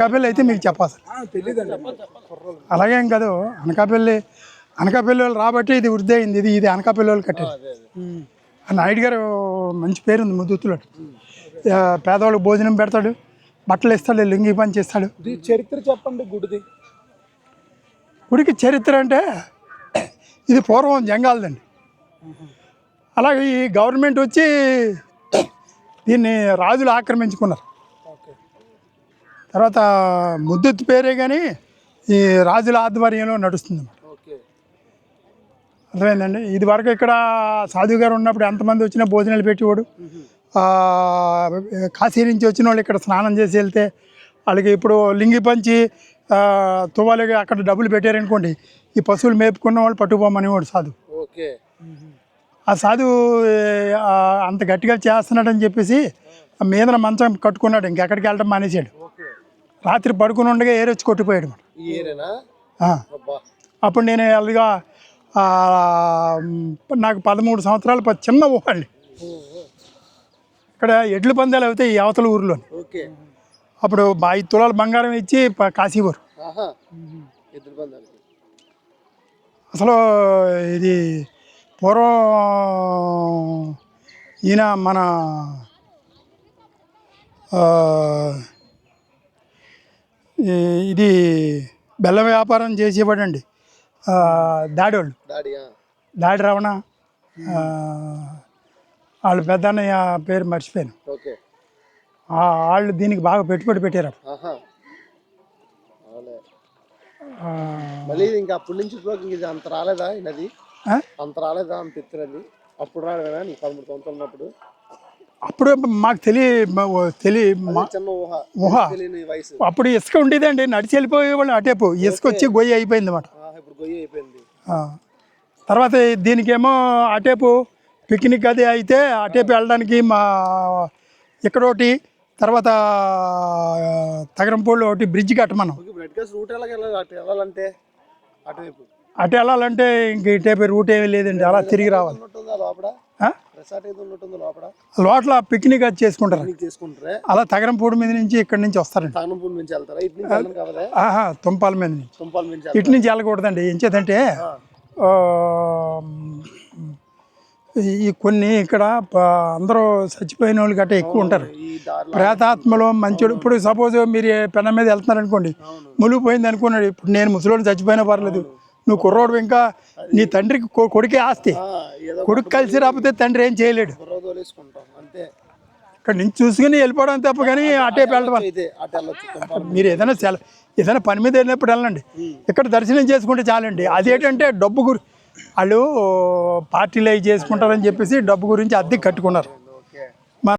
అనకాపల్లి అయితే మీకు చెప్పాలి. అలాగేం కాదు, అనకాపల్లి వాళ్ళు రాబట్టి ఇది వృద్ధి అయింది. ఇది అనకాపల్లి వాళ్ళు కట్టారు. నాయుడు గారు మంచి పేరు ఉంది ముద్దుతులో. పేదవాళ్ళకి భోజనం పెడతాడు, బట్టలు ఇస్తాడు, లింగి పని చేస్తాడు. చరిత్ర చెప్పండి గుడికి చరిత్ర అంటే ఇది పూర్వం జంగాలదండి. అలాగే ఈ గవర్నమెంట్ వచ్చి దీన్ని రాజులు ఆక్రమించుకున్నారు. తర్వాత ముద్దుత్ పేరే కానీ ఈ రాజుల ఆధ్వర్యంలో నడుస్తుంది. అర్థమైందండి. ఇది వరకు ఇక్కడ సాధు గారు ఉన్నప్పుడు ఎంతమంది వచ్చినా భోజనాలు పెట్టేవాడు. కాశీ నుంచి వచ్చిన వాళ్ళు ఇక్కడ స్నానం చేసి వెళ్తే వాళ్ళకి ఇప్పుడు లింగి పంచి తువ్వాలకి అక్కడ డబ్బులు పెట్టారనుకోండి, ఈ పశువులు మేపుకున్న వాళ్ళు పట్టుకోమనేవాడు సాధు. ఆ సాధు అంత గట్టిగా చేస్తున్నాడని చెప్పేసి మీదన మంచం కట్టుకున్నాడు, ఇంకెక్కడికి వెళ్ళడం మానేశాడు. రాత్రి పడుకుని ఉండగా ఏరొచ్చి కొట్టిపోయాడు. అప్పుడు నేను అలాగా నాకు 13 సంవత్సరాలు చిన్న ఊహండి. ఇక్కడ ఎడ్ల పందాలు అవుతాయి ఈ అవతల ఊరిలో. అప్పుడు 5 తులాల బంగారం ఇచ్చి కాశీవారు. అసలు ఇది పూర్వం ఈయన మన ఇది బెల్లం వ్యాపారం చేసేవాడండి దాడోళ్ళు. దాడి రమణ వాళ్ళు పెద్దన్నయ్య పేరు మర్చిపోయాను. వాళ్ళు దీనికి బాగా పెట్టుబడి పెట్టారు. మళ్ళీ ఇంకా అప్పటి నుంచి ఇది అంత రాలేదా? ఇది అంత రాలేదా? అంత ఎత్తునది అప్పుడు రాలేదా? 13 సంవత్సరాలు ఉన్నప్పుడు అప్పుడు మాకు ఊహ. అప్పుడు ఇసుక ఉండేదండి, నడిచి వెళ్ళిపోయేవాళ్ళు అటేపు. ఇసుక వచ్చి గొయ్యి అయిపోయింది అన్నమాట. తర్వాత దీనికేమో అటేపు పిక్నిక్ అది అయితే అటేపు వెళ్ళడానికి మా ఇక్కడోటి, తర్వాత తగరంపూడిలో ఒకటి బ్రిడ్జ్ కట్టమన్నాం. అటు వెళ్ళాలంటే ఇంక ఇటేపు రూట్ ఏమీ లేదండి, అలా తిరిగి రావాలి. లోపల పిక్నిక్ అది చేసుకుంటారు. అలా తగరంపూడి మీద నుంచి ఇక్కడి నుంచి వస్తారండి. తుంపాల మీద నుంచి. ఇటు నుంచి వెళ్ళకూడదండి. ఏం చేద్దంటే ఈ కొన్ని ఇక్కడ అందరూ చచ్చిపోయిన వాళ్ళు గట్రా ఎక్కువ ఉంటారు. ప్రేతాత్మలో మంచోడు. ఇప్పుడు సపోజ్ మీరు పెన్న మీద వెళ్తున్నారనుకోండి, మునిగిపోయింది అనుకున్నాడు. ఇప్పుడు నేను ముసలోని చచ్చిపోయినా పర్లేదు, నువ్వు కుర్రోడు, ఇంకా నీ తండ్రికి కొడుకే ఆస్తి, కొడుకు కలిసి రాకపోతే తండ్రి ఏం చేయలేడు. ఇక్కడ నుంచి చూసుకుని వెళ్ళిపోవడం తప్ప కానీ అటే వెళ్ళడం. మీరు ఏదైనా పని మీద వెళ్ళినప్పుడు వెళ్ళండి, ఇక్కడ దర్శనం చేసుకుంటే చాలండి. అదేంటంటే డబ్బు వాళ్ళు పార్టీలు అవి చేసుకుంటారని చెప్పేసి డబ్బు గురించి అద్దెకి కట్టుకున్నారు.